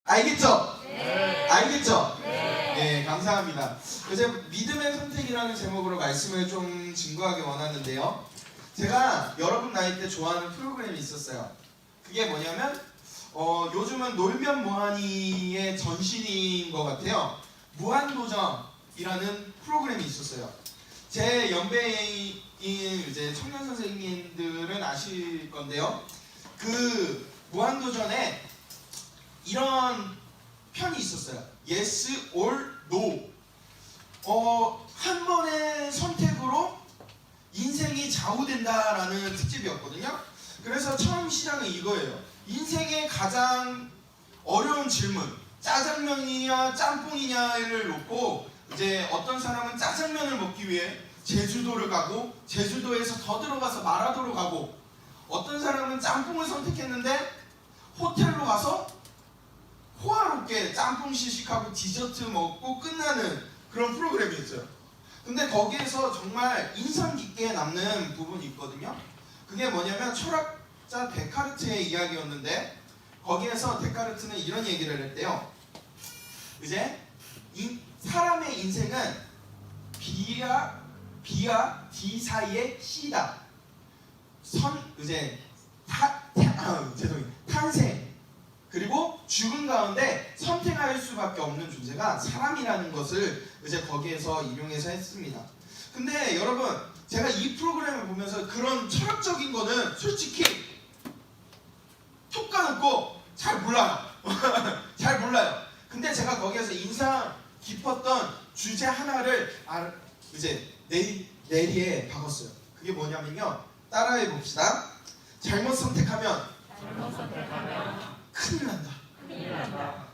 알겠죠? 네. 알겠죠? 네. 네, 감사합니다. 그래서 믿음의 선택이라는 제목으로 말씀을 좀 증거하기 원하는데요. 제가 여러분 나이 때 좋아하는 프로그램이 있었어요. 그게 뭐냐면 요즘은 놀면 뭐하니의 전신인 것 같아요. 무한도전이라는 프로그램이 있었어요. 제 연배인 이제 청년 선생님들은 아실 건데요. 그 무한도전에 이런 편이 있었어요. Yes or No. 한 번의 선택으로 인생이 좌우된다라는 특집이었거든요. 그래서 처음 시작은 이거예요. 인생의 가장 어려운 질문, 짜장면이냐 짬뽕이냐를 놓고 이제 어떤 사람은 짜장면을 먹기 위해 제주도를 가고 제주도에서 더 들어가서 마라도로 가고 어떤 사람은 짬뽕을 선택했는데 호텔로 가서 호화롭게 짬뽕 시식하고 디저트 먹고 끝나는 그런 프로그램이었어요. 근데 거기에서 정말 인상 깊게 남는 부분이 있거든요. 그게 뭐냐면 철학자 데카르트의 이야기였는데 거기에서 데카르트는 이런 얘기를 했대요. 이제 사람의 인생은 B와 D 사이의 C다. 탄생 그리고 죽음 가운데 선택할 수밖에 없는 존재가 사람이라는 것을 이제 거기에서 인용해서 했습니다. 근데 여러분 제가 이 프로그램을 보면서 그런 철학적인 거는 솔직히 톡 까놓고 잘 몰라요. 잘 몰라요. 근데 제가 거기에서 인상 깊었던 주제 하나를 이제 내리에 박았어요. 그게 뭐냐면요. 따라해 봅시다. 잘못 선택하면 큰일 난다.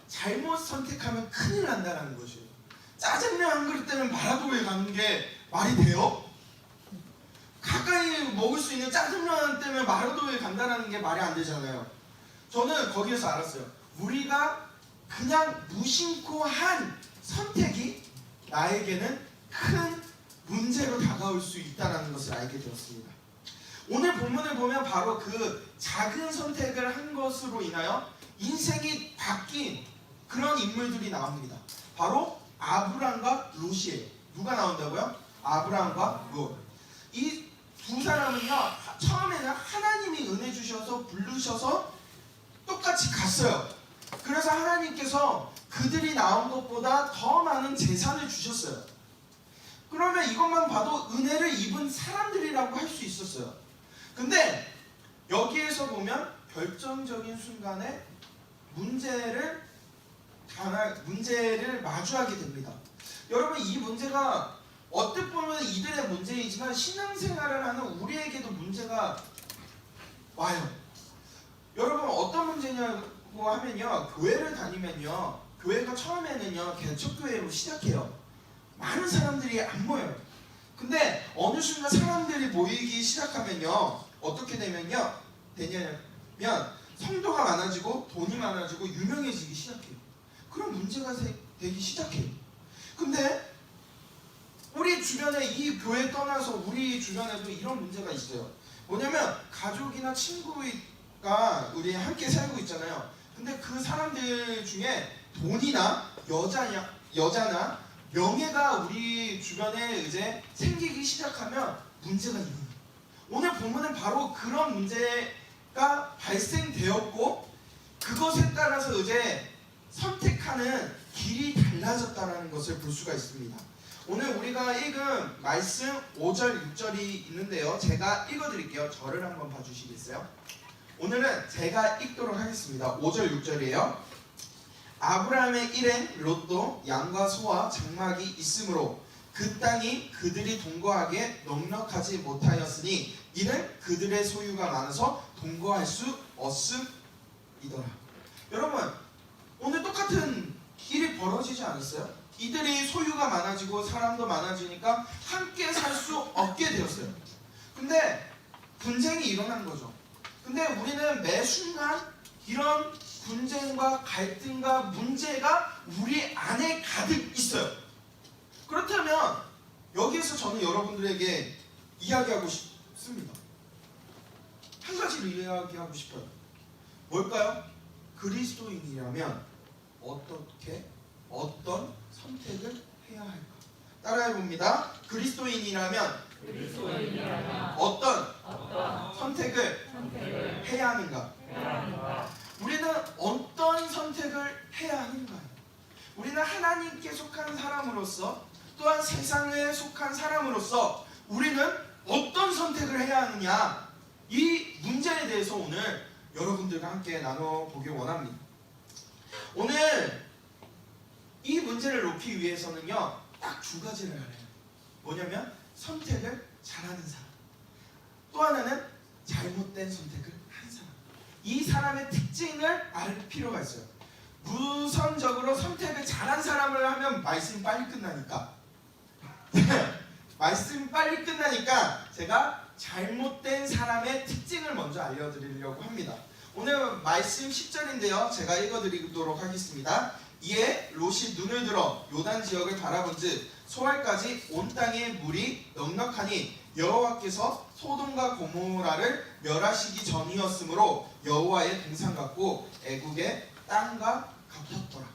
잘못 선택하면 큰일 난다라는 것이에요. 짜장면 한 그릇 때문에 마라도에 가는 게 말이 돼요? 가까이 먹을 수 있는 짜장면 때문에 마라도에 간다는 게 말이 안 되잖아요. 저는 거기에서 알았어요. 우리가 그냥 무심코 한 선택이 나에게는 큰 문제로 다가올 수 있다는 것을 알게 되었습니다. 오늘 본문을 보면 바로 그 작은 선택을 한 것으로 인하여 인생이 바뀐 그런 인물들이 나옵니다. 바로 아브람과 롯이에요. 누가 나온다고요? 아브람과 롯. 이 두 사람은요, 처음에는 하나님이 은혜 주셔서 부르셔서 똑같이 갔어요. 그래서 하나님께서 그들이 나온 것보다 더 많은 재산을 주셨어요. 그러면 이것만 봐도 은혜를 입은 사람들이라고 할 수 있었어요. 근데 여기에서 보면 결정적인 순간에 문제를 마주하게 됩니다. 여러분 이 문제가 어떻게 보면 이들의 문제이지만 신앙생활을 하는 우리에게도 문제가 와요. 여러분 어떤 문제냐고 하면요. 교회를 다니면요. 교회가 처음에는요. 개척교회로 시작해요. 많은 사람들이 안 모여요. 근데 어느 순간 사람들이 모이기 시작하면요. 어떻게 되냐면 성도가 많아지고 돈이 많아지고 유명해지기 시작해요. 그럼 문제가 되기 시작해요. 근데 우리 주변에 이 교회 떠나서 우리 주변에도 이런 문제가 있어요. 뭐냐면 가족이나 친구가 우리 함께 살고 있잖아요. 근데 그 사람들 중에 돈이나 여자나 명예가 우리 주변에 이제 생기기 시작하면 문제가 일어나요. 오늘 본문은 바로 그런 문제가 발생되었고 그것에 따라서 이제 선택하는 길이 달라졌다는 것을 볼 수가 있습니다. 오늘 우리가 읽은 말씀 5절, 6절이 있는데요. 제가 읽어드릴게요. 저를 한번 봐주시겠어요? 오늘은 제가 읽도록 하겠습니다. 5절, 6절이에요. 아브라함의 일행 롯도 양과 소와 장막이 있으므로 그 땅이 그들이 동거하기에 넉넉하지 못하였으니 이는 그들의 소유가 많아서 동거할 수 없음이더라. 여러분 오늘 똑같은 일이 벌어지지 않았어요? 이들이 소유가 많아지고 사람도 많아지니까 함께 살 수 없게 되었어요. 근데 분쟁이 일어난 거죠. 근데 우리는 매 순간 이런 분쟁과 갈등과 문제가 우리 안에 가득 있어요. 그렇다면 여기에서 저는 여러분들에게 이야기하고 싶습니다. 한 가지를 이야기하고 싶어요. 뭘까요? 그리스도인이라면 어떤 선택을 해야 할까? 따라해 봅니다. 그리스도인이라면 어떤 선택을 해야 하는가? 우리는 어떤 선택을 해야 하는가요? 우리는 하나님께 속한 사람으로서 또한 세상에 속한 사람으로서 우리는 어떤 선택을 해야 하느냐, 이 문제에 대해서 오늘 여러분들과 함께 나눠보길 원합니다. 오늘 이 문제를 놓기 위해서는요, 딱 두 가지를 알아요. 뭐냐면 선택을 잘하는 사람, 또 하나는 잘못된 선택을 한 사람. 이 사람의 특징을 알 필요가 있어요. 우선적으로 선택을 잘한 사람을 하면 말씀이 빨리 끝나니까 말씀이 빨리 끝나니까 제가 잘못된 사람의 특징을 먼저 알려드리려고 합니다. 오늘 말씀 10절인데요. 제가 읽어드리도록 하겠습니다. 이에 롯이 눈을 들어 요단 지역을 바라본즉 소알까지 온 땅에 물이 넉넉하니 여호와께서 소돔과 고모라를 멸하시기 전이었으므로 여호와의 동산 같고 애국의 땅과 같았더라.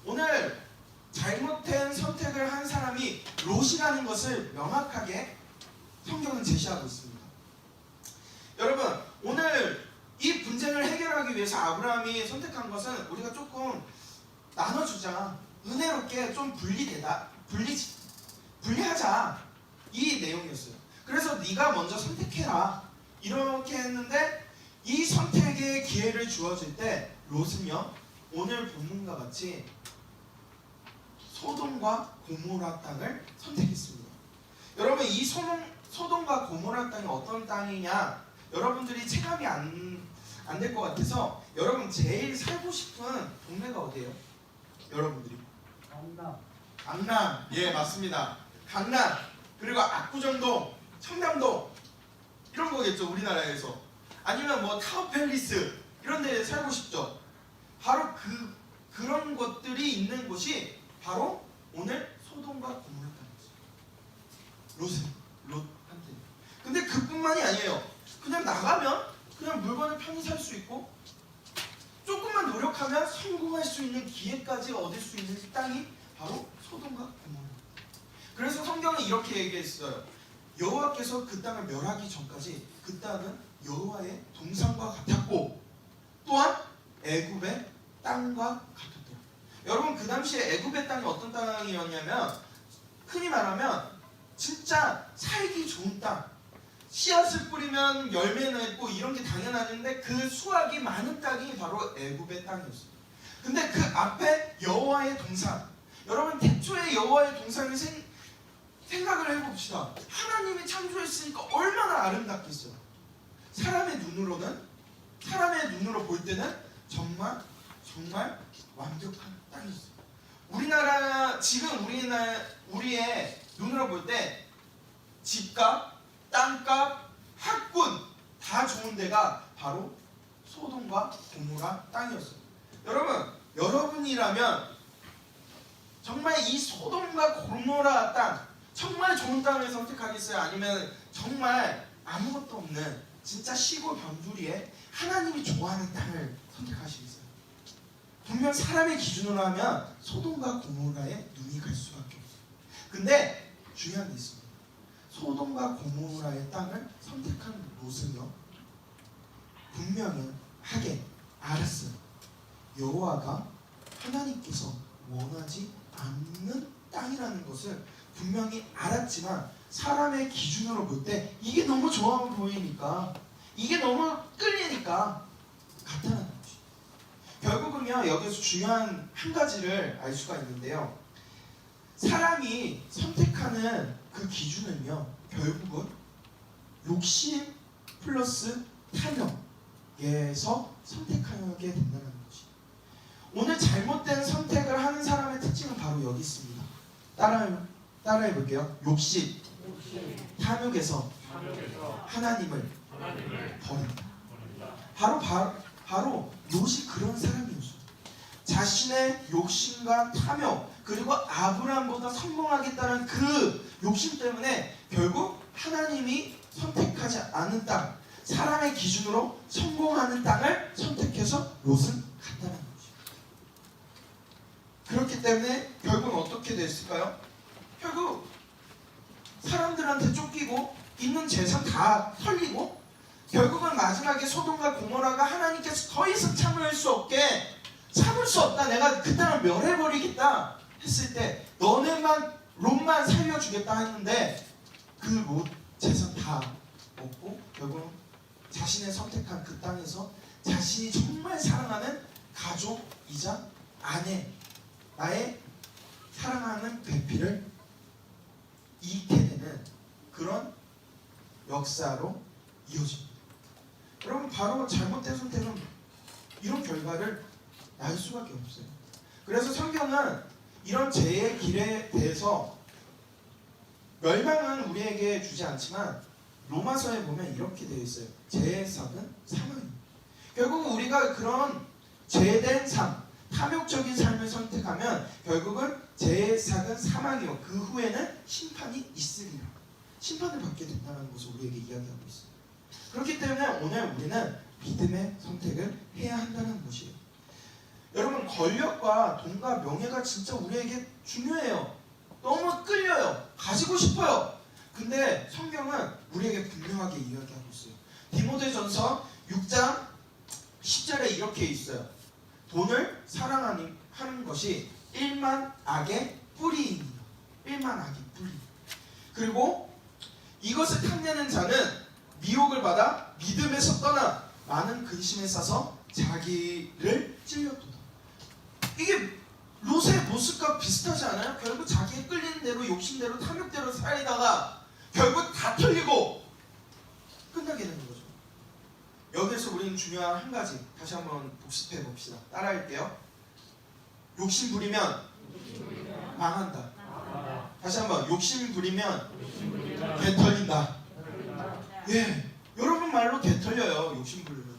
오늘 잘못된 선택을 한 사람이 롯이라는 것을 명확하게 성경은 제시하고 있습니다. 여러분, 오늘 이 분쟁을 해결하기 위해서 아브라함이 선택한 것은 우리가 조금 나눠주자, 은혜롭게 좀 분리하자, 이 내용이었어요. 그래서 네가 먼저 선택해라 이렇게 했는데, 이 선택의 기회를 주어질 때 롯은요, 오늘 본문과 같이 소돔과 고모라 땅을 선택했습니다. 여러분, 이 소돔과 고모라 땅이 어떤 땅이냐, 여러분들이 체감이 안 될 것 같아서, 여러분 제일 살고 싶은 동네가 어디예요? 여러분들이? 강남. 예, 맞습니다. 강남, 그리고 압구정동, 청담동, 이런 거겠죠, 우리나라에서. 아니면 뭐 타워팰리스, 이런 데 살고 싶죠. 바로 그런 것들이 있는 곳이 바로 오늘 소돔과 고모라 땅이었어요. 롯한테. 근데 그뿐만이 아니에요. 그냥 나가면 그냥 물건을 편히 살 수 있고, 조금만 노력하면 성공할 수 있는 기회까지 얻을 수 있는 땅이 바로 소돔과 고모라. 그래서 성경은 이렇게 얘기했어요. 여호와께서 그 땅을 멸하기 전까지 그 땅은 여호와의 동산과 같았고, 또한 애굽의 땅과 같았더라. 여러분, 그 당시에 애굽의 땅이 어떤 땅이었냐면, 흔히 말하면 진짜 살기 좋은 땅, 씨앗을 뿌리면 열매 맺고 이런 게 당연한데 그 수확이 많은 땅이 바로 애굽의 땅이었어요. 근데 그 앞에 여호와의 동산, 여러분 태초에 여호와의 동산을 생각을 해봅시다. 하나님이 창조했으니까 얼마나 아름답겠어요. 사람의 눈으로 볼 때는 정말 완벽한 땅이었어요. 지금 우리의 눈으로 볼 때 집값, 땅값, 학군 다 좋은 데가 바로 소돔과 고모라 땅이었어요. 여러분이라면 정말 이 소돔과 고모라 땅, 정말 좋은 땅을 선택하겠어요? 아니면 정말 아무것도 없는 진짜 시골 변두리에 하나님이 좋아하는 땅을 선택하시겠어요? 분명 사람의 기준으로 하면 소돔과 고모라에 눈이 갈 수밖에 없어요. 근데 중요한 게 있습니다. 소돔과 고모라의 땅을 선택한 롯은요, 분명하게 알았어요. 여호와가 하나님께서 원하지 않는 땅이라는 것을 분명히 알았지만, 사람의 기준으로 볼 때 이게 너무 좋아 보이니까, 이게 너무 끌리니까 갔다는 거지. 결국은요, 여기서 중요한 한 가지를 알 수가 있는데요. 사람이 선택하는 그 기준은요, 결국은 욕심 플러스 탐욕에서 선택하게 된다는 거지. 오늘 잘못된 선택을 하는 사람의 특징은 바로 여기 있습니다. 따라해 볼게요. 욕심, 탐욕에서 하나님을 버린다. 바로 롯이 그런 사람이었어요. 자신의 욕심과 탐욕, 그리고 아브라함보다 성공하겠다는 그 욕심 때문에 결국 하나님이 선택하지 않은 땅, 사람의 기준으로 성공하는 땅을 선택해서 롯은 갔다는 거죠. 그렇기 때문에 결국은 어떻게 됐을까요? 결국 사람들한테 쫓기고 있는 재산 다 털리고 결국은 마지막에 소돔과 고모라가 하나님께서 더 이상 참을 수 없게 참을 수 없다 내가 그 땅을 멸해버리겠다 했을 때 너네만 롯만 살려주겠다 했는데 그 롯 재산 다 먹고 결국은 자신의 선택한 그 땅에서 자신이 정말 사랑하는 가족이자 아내 나의 사랑하는 배필을 잃게 되는 그런 역사로 이어집니다. 여러분 바로 잘못된 선택은 이런 결과를 낳을 수밖에 없어요. 그래서 성경은 이런 죄의 길에 대해서 멸망은 우리에게 주지 않지만 로마서에 보면 이렇게 되어 있어요. 죄의 삭은 사망입니다. 결국 우리가 그런 죄된 삶, 탐욕적인 삶을 선택하면 결국은 죄의 삭은 사망이요 그 후에는 심판이 있으리라. 심판을 받게 된다는 것을 우리에게 이야기하고 있어요. 그렇기 때문에 오늘 우리는 믿음의 선택을 해야 한다는 것이에요. 여러분 권력과 돈과 명예가 진짜 우리에게 중요해요. 너무 끌려요. 가지고 싶어요. 근데 성경은 우리에게 분명하게 이야기하고 있어요. 디모데전서 6장 10절에 이렇게 있어요. 돈을 사랑하는 것이 일만 악의 뿌리입니다. 일만 악의 뿌리. 그리고 이것을 탐내는 자는 미혹을 받아 믿음에서 떠나 많은 근심에 싸서 자기를 찔렸도다. 이게 롯의 모습과 비슷하지 않아요? 결국 자기의 끌리는 대로 욕심대로 탐욕대로 살다가 결국 다 털리고 끝나게 되는 거죠. 여기에서 우리는 중요한 한 가지 다시 한번 복습해 봅시다. 따라할게요. 욕심 부리면 망한다. 다시 한번 욕심 부리면 개 털린다. 예, 여러분 말로 개 털려요. 욕심 부리면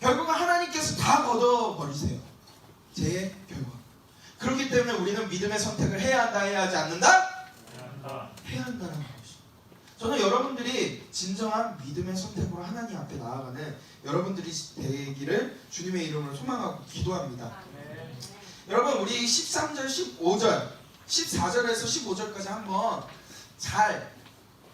결국은 하나님께서 다 걷어버리세요. 죄의 결과. 그렇기 때문에 우리는 믿음의 선택을 해야 한다, 해야 하지 않는다? 해야 한다는 것이죠. 저는 여러분들이 진정한 믿음의 선택으로 하나님 앞에 나아가는 여러분들이 되기를 주님의 이름으로 소망하고 기도합니다. 여러분 우리 13절, 15절, 14절에서 15절까지 한번 잘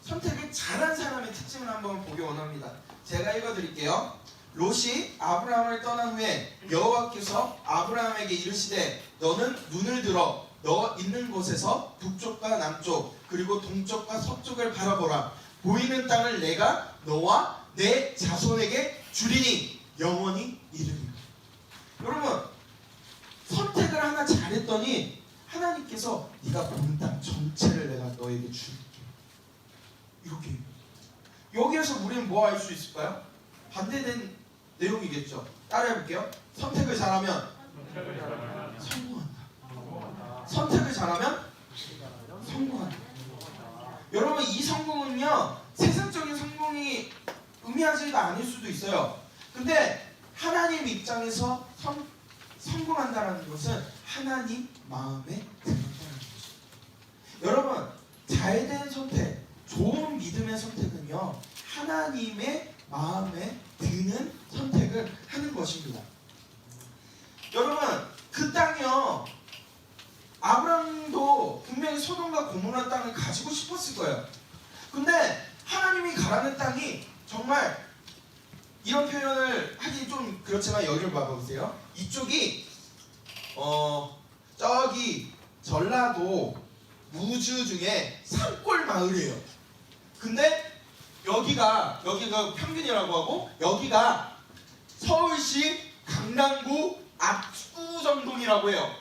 선택을 잘한 사람의 특징을 한번 보기 원합니다. 제가 읽어드릴게요. 롯이 아브라함을 떠난 후에 여호와께서 아브라함에게 이르시되 너는 눈을 들어 너 있는 곳에서 북쪽과 남쪽 그리고 동쪽과 서쪽을 바라보라. 보이는 땅을 내가 너와 내 자손에게 주리니 영원히 이르리라. 여러분 선택을 하나 잘했더니 하나님께서 네가 보는 땅 전체를 내가 너에게 줄게. 이렇게 여기에서 우리는 뭐 할 수 있을까요? 반대된 내용이겠죠. 따라해볼게요. 선택을 잘하면 성공한다. 선택을 잘하면 성공한다. 여러분 이 성공은요 세상적인 성공이 의미하지가 않을 수도 있어요. 근데 하나님 입장에서 성공한다는 것은 하나님 마음에 든다는 것입니다. 여러분 잘된 선택, 좋은 믿음의 선택은요 하나님의 마음에 드는 선택을 하는 것입니다. 여러분 그 땅이요 아브라함도 분명히 소돔과 고모라 땅을 가지고 싶었을 거예요. 근데 하나님이 가라는 땅이 정말 이런 표현을 하기 좀 그렇지만 여기를 봐보세요. 이쪽이 저기 전라도 무주 중에 산골 마을이에요. 근데 여기가 평균이라고 하고 여기가 서울시 강남구 압구정동이라고 해요.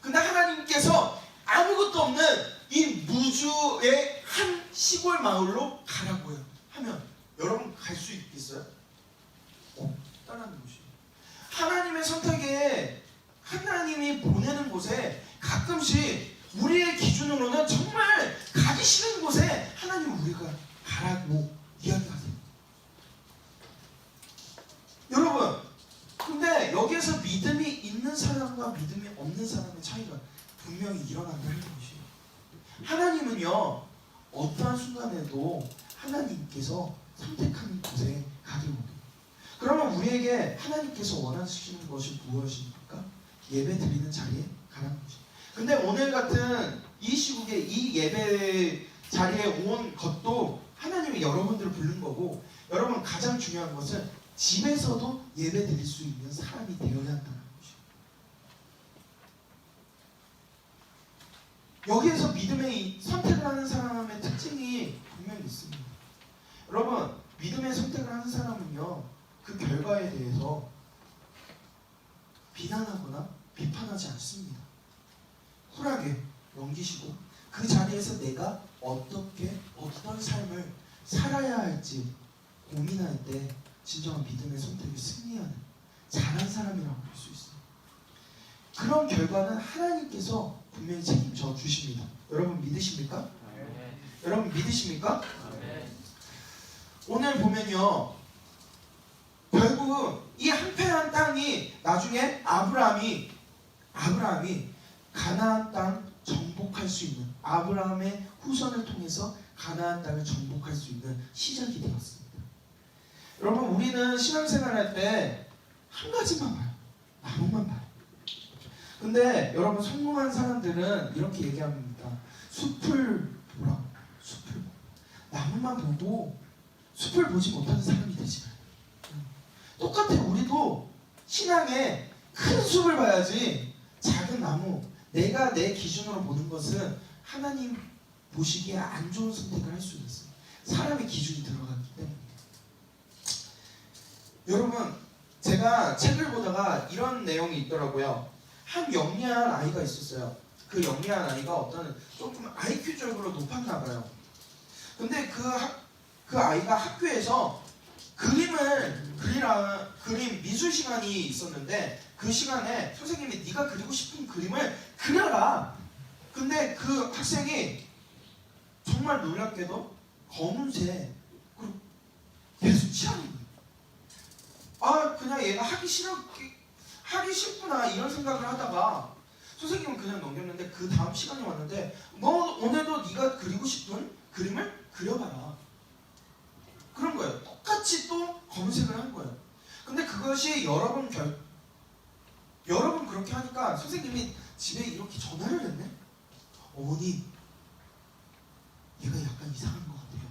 근데 하나님께서 아무것도 없는 이 무주의 한 시골 마을로 가라고 해요. 하면 여러분 갈 수 있겠어요? 없다라는 것이에요. 하나님의 선택에 하나님이 보내는 곳에 가끔씩 우리의 기준으로는 정말 가기 싫은 곳에 하나님 우리가 가라고 이야기하세요. 여러분 근데 여기에서 믿음이 있는 사람과 믿음이 없는 사람의 차이가 분명히 일어난다는 것이에요. 하나님은요 어떠한 순간에도 하나님께서 선택하는 곳에 가게 원해요. 그러면 우리에게 하나님께서 원하시는 것이 무엇입니까? 예배 드리는 자리에 가라는 거죠. 근데 오늘 같은 이 시국에 이 예배 자리에 온 것도 하나님이 여러분들을 부른 거고, 여러분 가장 중요한 것은 집에서도 예배 드릴 수 있는 사람이 되어야 한다는 거죠. 여기에서 믿음의 선택을 하는 사람의 특징이 분명히 있습니다. 여러분, 믿음의 선택을 하는 사람은요, 그 결과에 대해서 비난하거나 비판하지 않습니다. 쿨하게 넘기시고 그 자리에서 내가 어떻게 어떤 삶을 살아야 할지 고민할 때 진정한 믿음의 선택을 승리하는 잘한 사람이라고 볼 수 있어요. 그런 결과는 하나님께서 분명히 책임져 주십니다. 여러분 믿으십니까? 네. 여러분 믿으십니까? 네. 오늘 보면요, 결국 이 한패한 땅이 나중에 아브라함이 가나안 땅 정복할 수 있는, 아브라함의 후손을 통해서 가나안 땅을 정복할 수 있는 시작이 되었습니다. 여러분, 우리는 신앙생활할 때 한 가지만 봐요. 나무만 봐요. 근데 여러분, 성공한 사람들은 이렇게 얘기합니다. 숲을 보라고. 숲을 보라. 나무만 보고 숲을 보지 못하는 사람이 되지 말아요. 똑같아. 우리도 신앙에 큰 숲을 봐야지 작은 나무, 내가 내 기준으로 보는 것은 하나님 보시기에 안 좋은 선택을 할 수 있어요. 사람의 기준이 들어가기 때문에. 여러분, 제가 책을 보다가 이런 내용이 있더라고요. 한 영리한 아이가 있었어요. 그 영리한 아이가 어떤 조금 IQ적으로 높았나 봐요. 근데 그 아이가 학교에서 그림 미술 시간이 있었는데, 그 시간에 선생님이 네가 그리고 싶은 그림을 그려라. 근데 그 학생이 정말 놀랍게도 검은색 계속 칠하는 거예요. 아, 그냥 얘가 하기 싫구나 이런 생각을 하다가 선생님은 그냥 넘겼는데, 그 다음 시간이 왔는데 너 오늘도 네가 그리고 싶은 그림을 그려봐라. 그런 거예요. 똑같이 또 검색을 한 거예요. 근데 그것이 여러 번 그렇게 하니까 선생님이 집에 이렇게 전화를 했네. 어머니, 얘가 약간 이상한 것 같아요.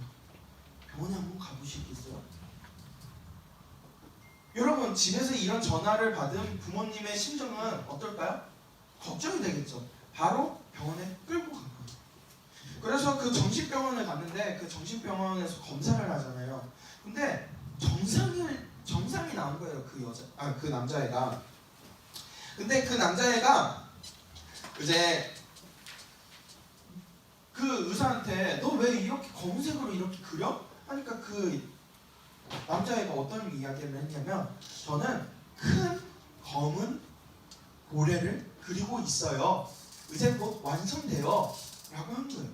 병원에 한번 가보시겠어요? 여러분, 집에서 이런 전화를 받은 부모님의 심정은 어떨까요? 걱정이 되겠죠. 바로 병원에 끌고 간 거예요. 그래서 그 정신병원을 갔는데, 그 정신병원에서 검사를 하잖아요. 근데 정상이 나온 거예요. 그 남자애가. 근데 그 남자애가 이제 그 의사한테 너 왜 이렇게 검은색으로 이렇게 그려? 하니까 그 남자애가 어떤 이야기를 했냐면, 저는 큰 검은 고래를 그리고 있어요. 이제 곧 완성돼요. 라고 한 거예요.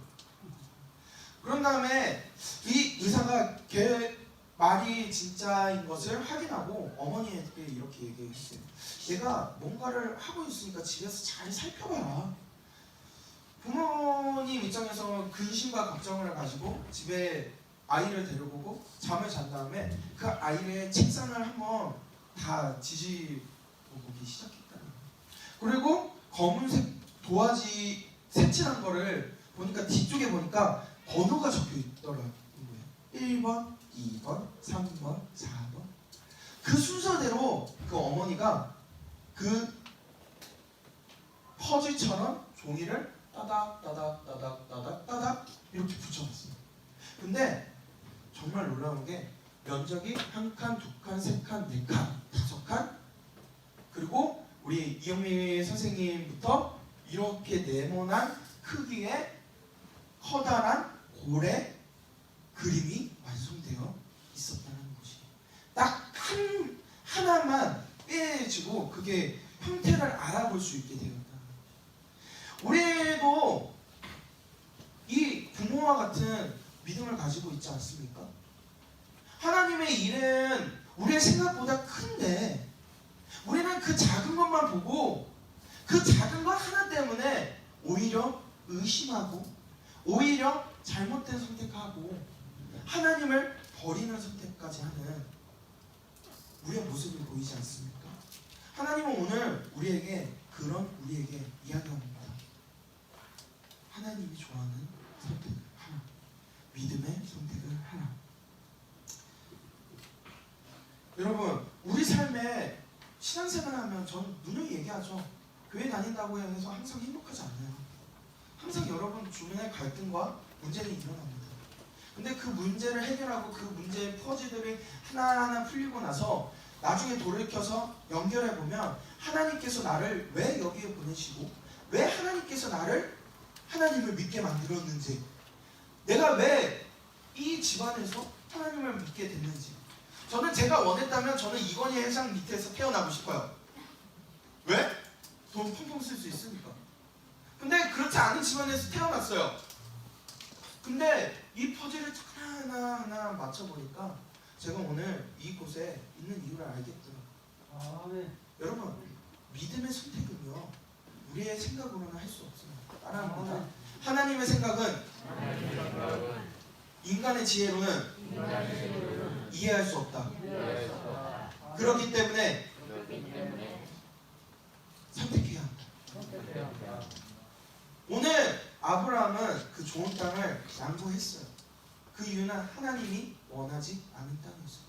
그런 다음에 이 의사가 걔 말이 진짜인 것을 확인하고 어머니에게 이렇게 얘기했어요. 얘가 뭔가를 하고 있으니까 집에서 잘 살펴봐라. 부모님 입장에서 근심과 걱정을 가지고 집에 아이를 데려오고 잠을 잔 다음에 그 아이의 책상을 한번 다 뒤집어보기 시작했다는 거예요. 그리고 검은색 도화지 색칠한 거를 보니까 뒤쪽에 보니까 번호가 적혀 있더라는 거예요. 1번, 2번, 3번, 4번. 그 순서대로 그 어머니가 그 퍼즐처럼 종이를 따닥 이렇게 붙여놨어요. 근데 정말 놀라운 게 면적이 1칸, 2칸, 3칸, 4칸, 5칸, 그리고 우리 이영미 선생님부터 이렇게 네모난 크기의 커다란 고래 그림이 완성되어 있었다는 것이, 딱 하나만 빼지고 그게 형태를 알아볼 수 있게 되었다는 거죠. 우리도 이 부모와 같은 믿음을 가지고 있지 않습니까? 하나님의 일은 우리의 생각보다 큰데 우리는 그 작은 것만 보고 그 작은 것 하나 때문에 오히려 의심하고 오히려 잘못된 선택하고 하나님을 버리는 선택까지 하는 우리의 모습을 보이지 않습니까? 하나님은 오늘 우리에게 그런 우리에게 이야기합니다. 하나님이 좋아하는 선택을 하나, 믿음의 선택을 하나. 여러분, 우리 삶에 신앙생활하면 전 누누이 얘기하죠. 교회 다닌다고 해서 항상 행복하지 않아요. 항상 여러분 주변에 갈등과 문제는 일어납니다. 근데 그 문제를 해결하고 그 문제의 퍼즐들이 하나하나 풀리고 나서 나중에 돌이켜서 연결해보면 하나님께서 나를 왜 여기에 보내시고 왜 하나님께서 나를 하나님을 믿게 만들었는지, 내가 왜 이 집안에서 하나님을 믿게 됐는지. 저는 제가 원했다면 저는 이건희 회장 밑에서 태어나고 싶어요. 왜? 돈 펑펑 쓸 수 있으니까. 근데 그렇지 않은 집안에서 태어났어요. 근데 이 퍼즐을 하나하나 맞춰보니까 제가 오늘 이곳에 있는 이유를 알겠더라고요. 여러분, 믿음의 선택은요, 우리의 생각으로는 할 수 없습니다. 따라합니다. 하나님의 생각은 인간의 지혜로는 이해할 수 없다. 그렇기 때문에 선택해야 한다. 오늘 아브라함은 그 좋은 땅을 양보했어요. 그 이유는 하나님이 원하지 않은 땅이었어요.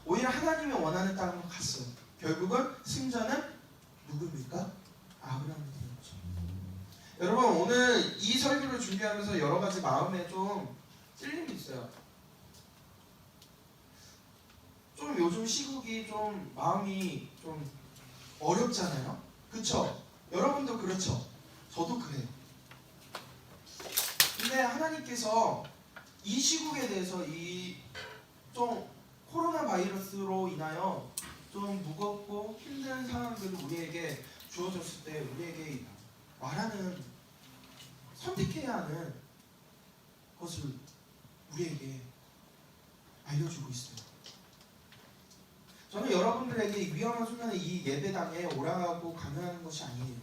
오히려 하나님이 원하는 땅으로 갔어요. 결국은 승자는 누구입니까? 아브라함이 되었죠. 여러분, 오늘 이 설교를 준비하면서 여러 가지 마음에 좀 찔림이 있어요. 좀 요즘 시국이 좀 마음이 좀 어렵잖아요. 그쵸? 여러분도 그렇죠? 저도 그래요. 근데 하나님께서 이 시국에 대해서 이 좀 코로나 바이러스로 인하여 좀 무겁고 힘든 상황들을 우리에게 주어졌을 때 우리에게 말하는, 선택해야 하는 것을 우리에게 알려주고 있어요. 저는 여러분들에게 위험한 순간에 이 예배당에 오라고 강요하는 것이 아니에요.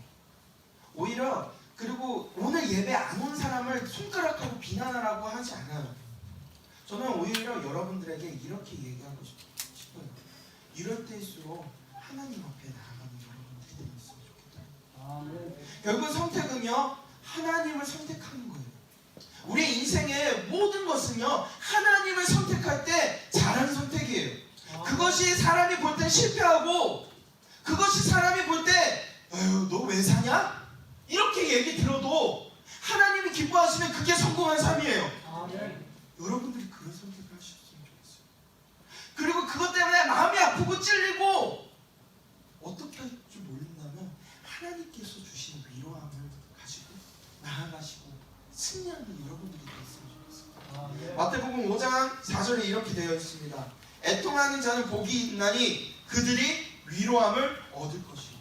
오히려, 그리고 오늘 예배 안 온 사람을 손가락하고 비난하라고 하지 않아요. 저는 오히려 여러분들에게 이렇게 얘기하고 싶어요. 이럴 때일수록 하나님 앞에 나아가는 여러분들이 되었으면 좋겠다. 결국 선택은요, 하나님을 선택하는 거예요. 우리의 인생의 모든 것은요, 하나님을 선택할 때 잘하는 선택이에요. 그것이 사람이 볼 때 실패하고, 그것이 사람이 볼 때 아유 너 왜 사냐? 이렇게 얘기 들어도 하나님이 기뻐하시면 그게 성공한 삶이에요. 여러분들이 그런 선택을 하셨으면 좋겠어요. 그리고 그것 때문에 마음이 아프고 찔리고 어떻게 할 줄 모른다면 하나님께서 주신 위로함을 가지고 나아가시고 승리하는 여러분들이 되었으면 좋겠어요. 마태복음 5장 4절에 이렇게 되어 있습니다. 애통하는 자는 복이 있나니 그들이 위로함을 얻을 것이요.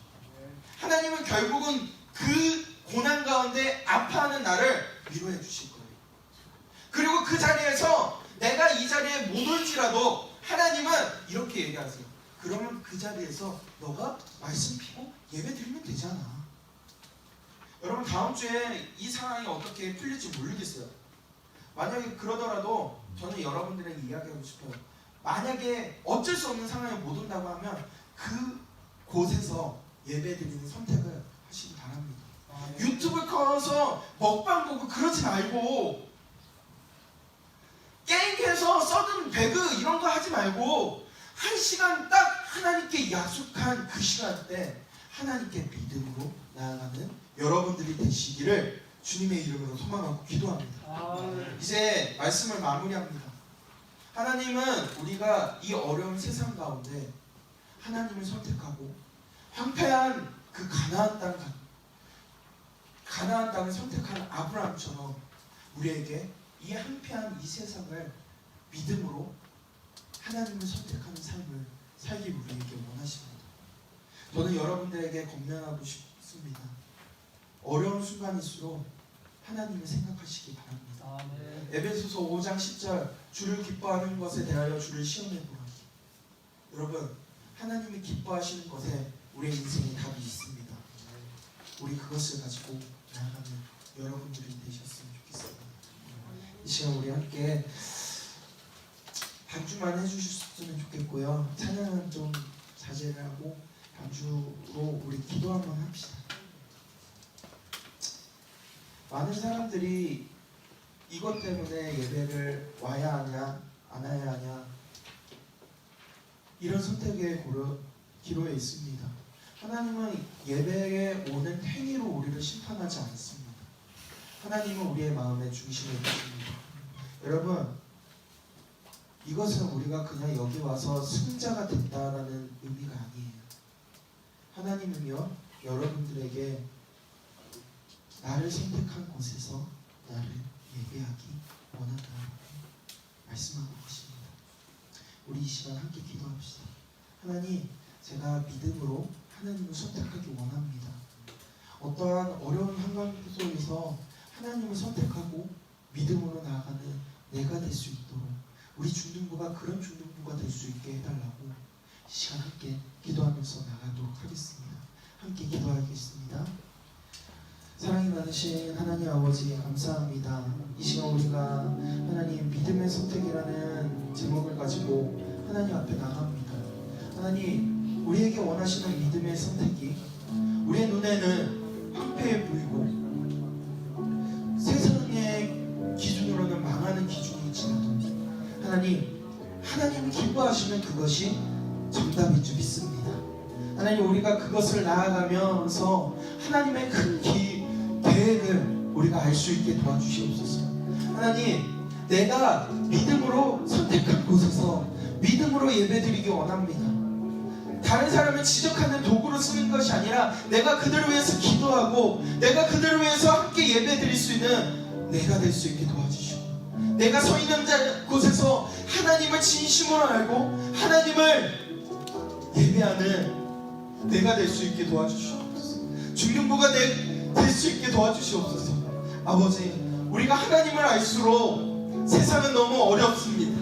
하나님은 결국은 그 고난 가운데 아파하는 나를 위로해 주실 거예요. 그리고 그 자리에서 내가 이 자리에 못 올지라도 하나님은 이렇게 얘기하세요. 그러면 그 자리에서 너가 말씀 피고 예배 드리면 되잖아. 여러분, 다음 주에 이 상황이 어떻게 풀릴지 모르겠어요. 만약에 그러더라도 저는 여러분들에게 이야기하고 싶어요. 만약에 어쩔 수 없는 상황에 못 온다고 하면 그 곳에서 예배 드리는 선택을 하시기 바랍니다. 유튜브 꺼서 먹방 보고 그러지 말고, 게임해서 서든 배그 이런 거 하지 말고, 한 시간 딱 하나님께 약속한 그 시간 때 하나님께 믿음으로 나아가는 여러분들이 되시기를 주님의 이름으로 소망하고 기도합니다. 이제 말씀을 마무리합니다. 하나님은 우리가 이 어려운 세상 가운데 하나님을 선택하고 황폐한 그 가나안 땅을 선택한 아브라함처럼 우리에게 이 황폐한 이 세상을 믿음으로 하나님을 선택하는 삶을 살기 우리에게 원하십니다. 저는 여러분들에게 권면하고 싶습니다. 어려운 순간일수록 하나님을 생각하시기 바랍니다. 에베소서 5장 10절 주를 기뻐하는 것에 대하여 주를 시험해보라. 여러분, 하나님이 기뻐하시는 것에 우리의 인생에 답이 있습니다. 우리 그것을 가지고 나아가는 여러분들이 되셨으면 좋겠습니다. 이 시간 우리 함께 반주만 해주셨으면 좋겠고요. 찬양은 좀 자제를 하고 반주로 우리 기도 한번 합시다. 많은 사람들이 이것 때문에 예배를 와야 하냐 안 와야 하냐 이런 선택의 기로에 있습니다. 하나님은 예배에 오는 행위로 우리를 심판하지 않습니다. 하나님은 우리의 마음의 중심에 계십니다. 여러분, 이것은 우리가 그냥 여기 와서 승자가 됐다라는 의미가 아니에요. 하나님은요, 여러분들에게 나를 선택한 곳에서 나를 예배하기 원한다라고 말씀하고 계십니다. 우리 이 시간 함께 기도합시다. 하나님, 제가 믿음으로 하나님을 선택하기 원합니다. 어떠한 어려운 환경 속에서 하나님을 선택하고 믿음으로 나아가는 내가 될 수 있도록 우리 중등부가 그런 중등부가 될 수 있게 해달라고 이 시간 함께 기도하면서 나가도록 하겠습니다. 함께 기도하겠습니다. 사랑이 많으신 하나님 아버지 감사합니다. 이 시간 우리가 하나님 믿음의 선택이라는 제목을 가지고 하나님 앞에 나갑니다. 하나님, 우리에게 원하시는 믿음의 선택이 우리의 눈에는 황폐해 보이고 세상의 기준으로는 망하는 기준일지라도 하나님이 기뻐하시는 그것이 정답인 줄 믿습니다. 하나님, 우리가 그것을 나아가면서 하나님의 큰 계획을 우리가 알 수 있게 도와주시옵소서. 하나님, 내가 믿음으로 선택한 곳에서 믿음으로 예배드리기 원합니다. 다른 사람을 지적하는 도구로 쓰는 것이 아니라 내가 그들을 위해서 기도하고 내가 그들을 위해서 함께 예배드릴 수 있는 내가 될 수 있게 도와주시고, 내가 서 있는 곳에서 하나님을 진심으로 알고 하나님을 예배하는 내가 될 수 있게 도와주시옵소서. 중등부가 될 수 있게 도와주시옵소서. 아버지, 우리가 하나님을 알수록 세상은 너무 어렵습니다.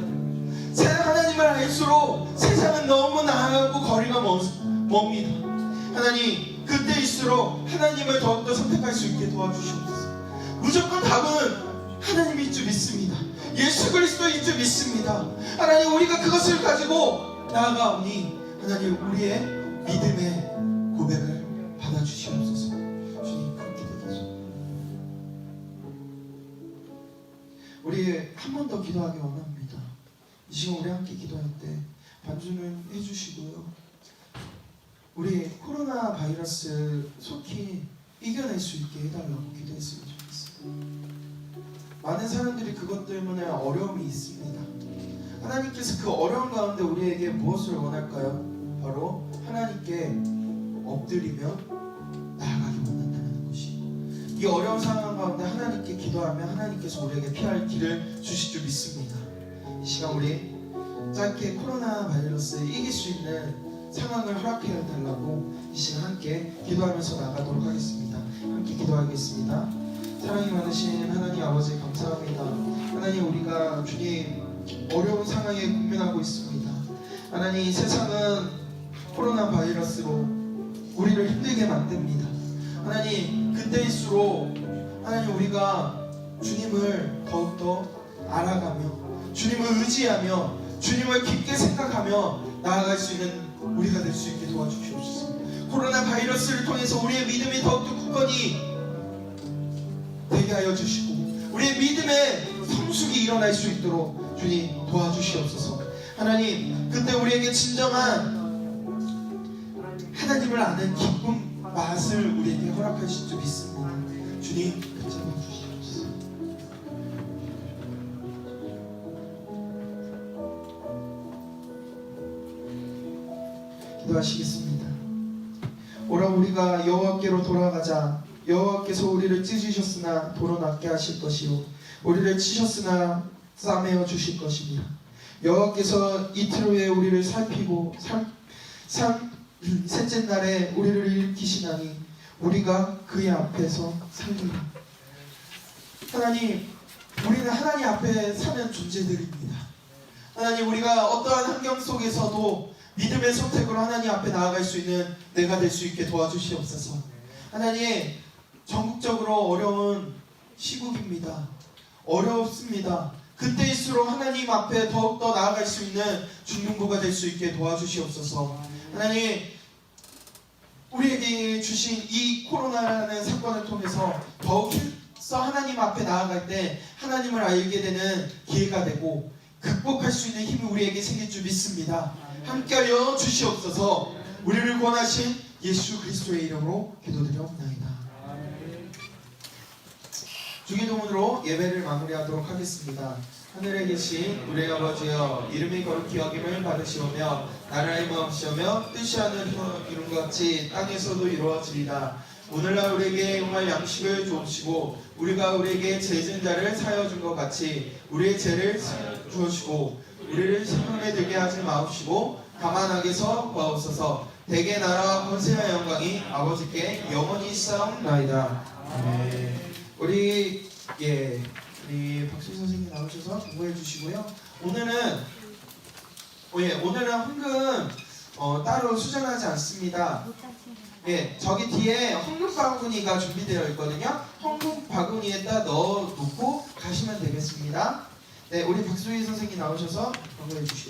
하나님을 알수록 세상은 너무 나하고 거리가 멉니다. 하나님, 그때일수록 하나님을 더욱더 선택할 수 있게 도와주시옵소서. 무조건 답은 하나님일 줄 믿습니다. 예수 그리스도일 줄 믿습니다. 하나님, 우리가 그것을 가지고 나아가오니 하나님, 우리의 믿음의 고백을 받아주시옵소서. 주님, 그렇게 되겠소. 우리 한 번 더 기도하기 원합니다. 이 시간 우리 함께 기도할 때 반주는 해주시고요. 우리 코로나 바이러스 속히 이겨낼 수 있게 해달라고 기도했으면 좋겠습니다. 많은 사람들이 그것 때문에 어려움이 있습니다. 하나님께서 그 어려움 가운데 우리에게 무엇을 원할까요? 바로 하나님께 엎드리며 나아가기 원한다는 것이, 이 어려운 상황 가운데 하나님께 기도하며 하나님께서 우리에게 피할 길을 주실 줄 믿습니다. 이 시간 우리 짧게 코로나 바이러스에 이길 수 있는 상황을 허락해 달라고 이 시간 함께 기도하면서 나가도록 하겠습니다. 함께 기도하겠습니다. 사랑이 많으신 하나님 아버지 감사합니다. 하나님, 우리가 주님 어려운 상황에 국면하고 있습니다. 하나님, 세상은 코로나 바이러스로 우리를 힘들게 만듭니다. 하나님, 그때일수록 하나님, 우리가 주님을 더욱더 알아가며 주님을 의지하며 주님을 깊게 생각하며 나아갈 수 있는 우리가 될 수 있게 도와주시옵소서. 코로나 바이러스를 통해서 우리의 믿음이 더욱더 굳건히 되게 하여 주시고 우리의 믿음의 성숙이 일어날 수 있도록 주님 도와주시옵소서. 하나님, 그때 우리에게 진정한 하나님을 아는 기쁨 맛을 우리에게 허락하실 줄 믿습니다. 주님, 붙잡아 주시옵소서. 기도하시겠습니다. 오라, 우리가 여호와께로 돌아가자. 여호와께서 우리를 찢으셨으나 도로 낫게 하실 것이요 우리를 치셨으나 싸매어 주실 것입니다. 여호와께서 이틀 후에 우리를 살피고 셋째 날에 우리를 일으키시나니 우리가 그의 앞에서 살리라. 하나님, 우리는 하나님 앞에 사는 존재들입니다. 하나님, 우리가 어떠한 환경 속에서도 믿음의 선택으로 하나님 앞에 나아갈 수 있는 내가 될 수 있게 도와주시옵소서. 하나님, 전국적으로 어려운 시국입니다. 어렵습니다. 그때일수록 하나님 앞에 더욱더 나아갈 수 있는 중등부가 될 수 있게 도와주시옵소서. 하나님, 우리에게 주신 이 코로나라는 사건을 통해서 더욱 하나님 앞에 나아갈 때 하나님을 알게 되는 기회가 되고 극복할 수 있는 힘이 우리에게 생길 줄 믿습니다. 함께하여 주시옵소서. 우리를 권하신 예수 그리스도의 이름으로 기도드려옵나이다. 주기도문으로 예배를 마무리하도록 하겠습니다. 하늘에 계신 우리 아버지여, 이름이 거룩히 여김을 받으시오며 나라의 마음시오며 뜻이 하늘에서 이룬 것 같이 땅에서도 이루어지리다. 오늘날 우리에게 용할 양식을 주옵시고 우리가 우리에게 죄진 자를 사하여 준 것 같이 우리의 죄를 주옵시고 우리를 시험에 들게 하지 마옵시고 다만 악에서 구하옵소서. 대개 나라와 권세와 영광이 아버지께 영원히 있사옵나이다. 아멘. 우리 박수 선생님 나오셔서 공부해 주시고요. 오늘은 헌금 따로 수정하지 않습니다. 저기 뒤에 헌금 바구니가 준비되어 있거든요. 헌금 바구니에다 넣어 놓고 가시면 되겠습니다. 우리 박수희 선생님 나오셔서 공부해 주시겠습니다.